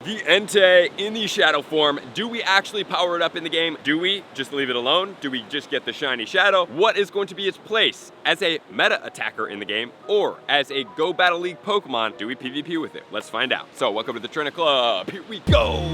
The Entei in the shadow form. Do we actually power it up in the game? Do we just leave it alone? Do we just get the shiny shadow? What is going to be its place as a meta attacker in the game or as a Go Battle League Pokemon? Do we PvP with it? Let's find out. So welcome to the Trainer Club. Here we go.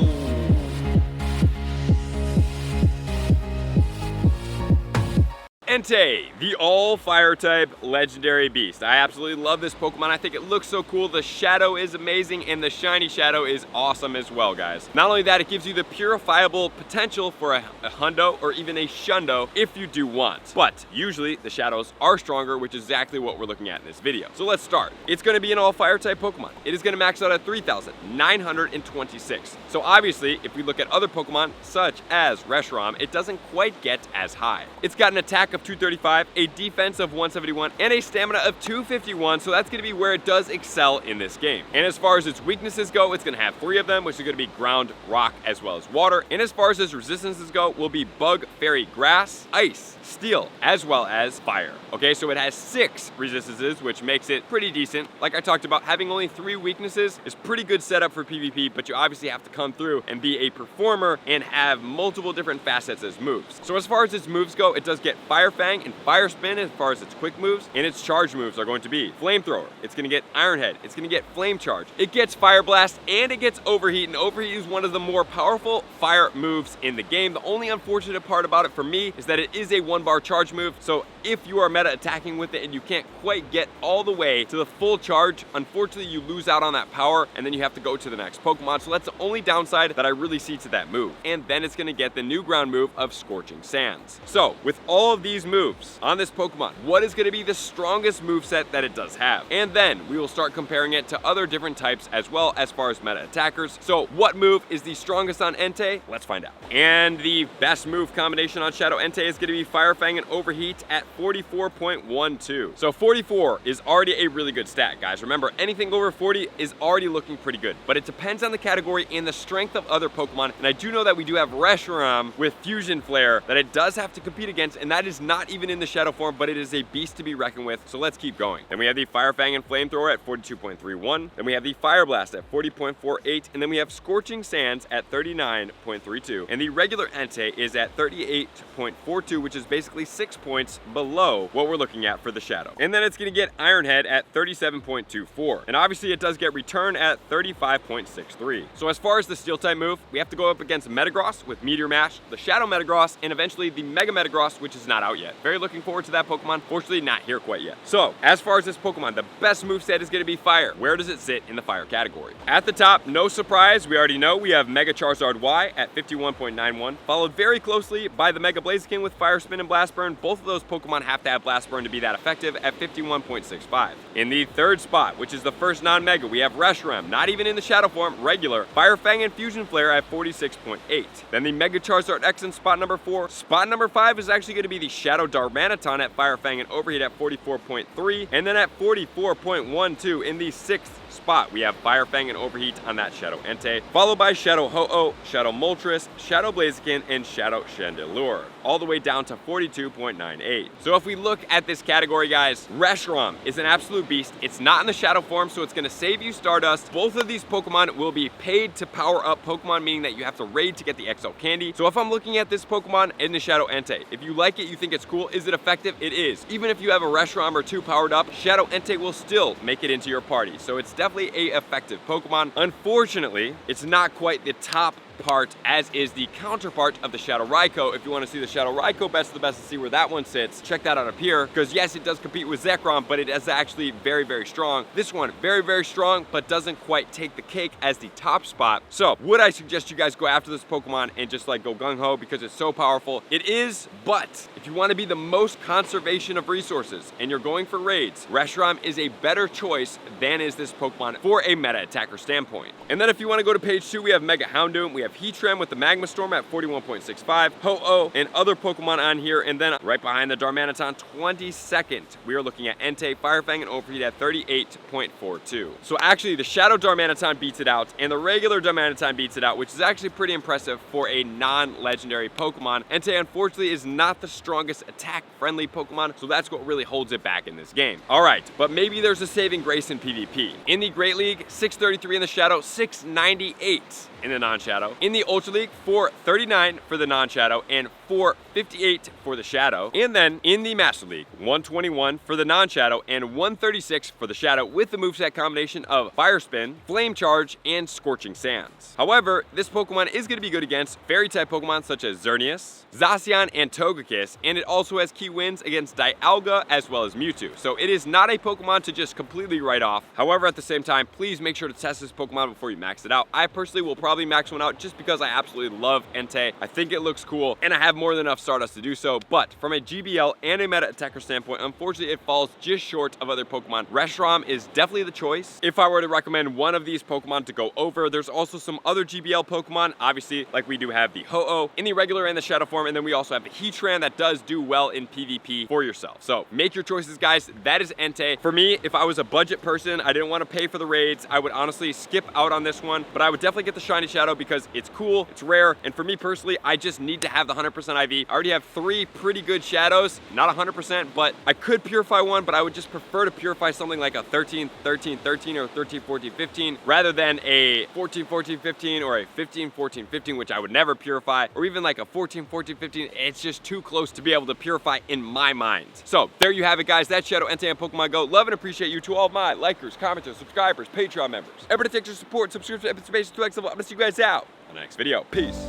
Entei, the all-fire type legendary beast. I absolutely love this Pokemon. I think it looks so cool. The shadow is amazing and the shiny shadow is awesome as well, guys. Not only that, it gives you the purifiable potential for a hundo or even a shundo if you do want. But usually the shadows are stronger, which is exactly what we're looking at in this video. So let's start. It's going to be an all-fire type Pokemon. It is going to max out at 3,926. So obviously, if we look at other Pokemon such as Reshiram, it doesn't quite get as high. It's got an attack of 235, a defense of 171, and a stamina of 251, so that's going to be where it does excel in this game. And as far as its weaknesses go, it's going to have 3 of them, which are going to be ground, rock, as well as water. And as far as its resistances go, will be bug, fairy, grass, ice, steel, as well as fire. Okay, so it has 6 resistances, which makes it pretty decent. Like I talked about, having only 3 weaknesses is pretty good setup for PvP, but you obviously have to come through and be a performer and have multiple different facets as moves. So as far as its moves go, it does get Fire Fang and Fire Spin as far as its quick moves, and its charge moves are going to be Flamethrower. It's going to get Iron Head. It's going to get Flame Charge. It gets Fire Blast, and it gets Overheat, and Overheat is one of the more powerful fire moves in the game. The only unfortunate part about it for me is that it is a 1-bar charge move, so if you are meta attacking with it and you can't quite get all the way to the full charge, unfortunately you lose out on that power, and then you have to go to the next Pokemon, so that's the only downside that I really see to that move. And then it's going to get the new ground move of Scorching Sands. So with all of these moves on this Pokemon, what is going to be the strongest moveset that it does have? And then we will start comparing it to other different types as well as far as meta attackers. So what move is the strongest on Entei? Let's find out. And the best move combination on Shadow Entei is going to be Fire Fang and Overheat at 44.12. So 44 is already a really good stat, guys. Remember, anything over 40 is already looking pretty good, but it depends on the category and the strength of other Pokemon. And I do know that we do have Reshiram with Fusion Flare that it does have to compete against, and that is not even in the shadow form, but it is a beast to be reckoned with. So let's keep going. Then we have the Fire Fang and Flamethrower at 42.31. Then we have the Fire Blast at 40.48, and then we have Scorching Sands at 39.32. And the regular Entei is at 38.42, which is basically 6 points below what we're looking at for the shadow. And then it's going to get Iron Head at 37.24. And obviously it does get Return at 35.63. So as far as the Steel type move, we have to go up against Metagross with Meteor Mash, the Shadow Metagross, and eventually the Mega Metagross, which is not out yet. Very looking forward to that Pokemon. Fortunately, not here quite yet. So as far as this Pokemon, the best moveset is going to be Fire. Where does it sit in the Fire category? At the top, no surprise, we already know we have Mega Charizard Y at 51.91, followed very closely by the Mega Blaziken with Fire Spin and Blast Burn. Both of those Pokemon have to have Blast Burn to be that effective at 51.65. In the third spot, which is the first non-Mega, we have Reshiram, not even in the shadow form, regular, Fire Fang and Fusion Flare at 46.8. Then the Mega Charizard X in spot number 4. Spot number 5 is actually going to be the Shadow Darmanitan at Fire Fang and Overheat at 44.3. And then at 44.12 in the 6th spot, we have Fire Fang and Overheat on that Shadow Entei, followed by Shadow Ho-Oh, Shadow Moltres, Shadow Blaziken, and Shadow Chandelure, all the way down to 42.98. So if we look at this category, guys, Reshiram is an absolute beast. It's not in the shadow form, so it's going to save you Stardust. Both of these Pokemon will be paid to power up Pokemon, meaning that you have to raid to get the XL Candy. So if I'm looking at this Pokemon in the Shadow Entei, if you like it, you think it's cool, is it effective? It is. Even if you have a Reshiram or 2 powered up, Shadow Entei will still make it into your party. So it's definitely a effective Pokemon. Unfortunately, it's not quite the top part, as is the counterpart of the Shadow Raikou. If you want to see the Shadow Raikou best of the best and see where that one sits, check that out up here, because yes, it does compete with Zekrom, but it is actually very, very strong. This one, very, very strong, but doesn't quite take the cake as the top spot. So would I suggest you guys go after this Pokemon and just like go gung-ho because it's so powerful? It is, but if you want to be the most conservation of resources and you're going for raids, Reshiram is a better choice than is this Pokemon for a meta attacker standpoint. And then if you want to go to page 2, we have Mega Houndoom, we have Heatran with the Magma Storm at 41.65, Ho-Oh, and other Pokemon on here, and then right behind the Darmanitan, 22nd, we are looking at Entei, Fire Fang, and Overheat at 38.42. So actually, the Shadow Darmanitan beats it out, and the regular Darmanitan beats it out, which is actually pretty impressive for a non-legendary Pokemon. Entei, unfortunately, is not the strongest attack-friendly Pokemon, so that's what really holds it back in this game. All right, but maybe there's a saving grace in PvP. In the Great League, 633 in the Shadow, 698 in the non-Shadow. In the Ultra League, 439 for the non-Shadow and 458 for the Shadow. And then in the Master League, 121 for the non-Shadow and 136 for the Shadow with the moveset combination of Fire Spin, Flame Charge, and Scorching Sands. However, this Pokemon is going to be good against Fairy-type Pokemon such as Xerneas, Zacian, and Togekiss, and it also has key wins against Dialga as well as Mewtwo. So it is not a Pokemon to just completely write off. However, at the same time, please make sure to test this Pokemon before you max it out. I personally will probably max one out just because I absolutely love Entei. I think it looks cool, and I have more than enough Stardust to do so, but from a GBL and a meta attacker standpoint, unfortunately, it falls just short of other Pokemon. Reshiram is definitely the choice. If I were to recommend one of these Pokemon to go over, there's also some other GBL Pokemon, obviously, like we do have the Ho-Oh in the regular and the Shadow form, and then we also have the Heatran that does do well in PvP for yourself. So make your choices, guys. That is Entei. For me, if I was a budget person, I didn't want to pay for the raids, I would honestly skip out on this one, but I would definitely get the Shiny Shadow because it's cool, it's rare, and for me personally, I just need to have the 100% IV. I already have 3 pretty good Shadows, not 100%, but I could purify one, but I would just prefer to purify something like a 13, 13, 13, or 13, 14, 15, rather than a 14, 14, 15, or a 15, 14, 15, which I would never purify, or even like a 14, 14, 15. It's just too close to be able to purify in my mind. So there you have it, guys. That's Shadow Entei and Pokemon Go. Love and appreciate you to all my likers, commenters, subscribers, Patreon members. Everybody, thanks for your support. Subscribe to Epic Space to X level. I'm gonna see you guys out on the next video. Peace.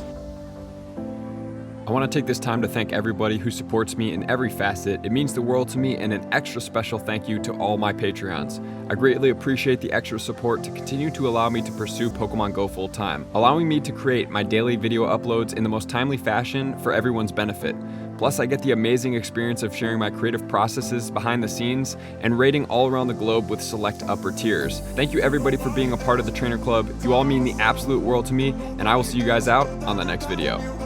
I want to take this time to thank everybody who supports me in every facet. It means the world to me, and an extra special thank you to all my Patreons. I greatly appreciate the extra support to continue to allow me to pursue Pokemon Go full time, allowing me to create my daily video uploads in the most timely fashion for everyone's benefit. Plus, I get the amazing experience of sharing my creative processes behind the scenes and raiding all around the globe with select upper tiers. Thank you everybody for being a part of the Trainer Club. You all mean the absolute world to me, and I will see you guys out on the next video.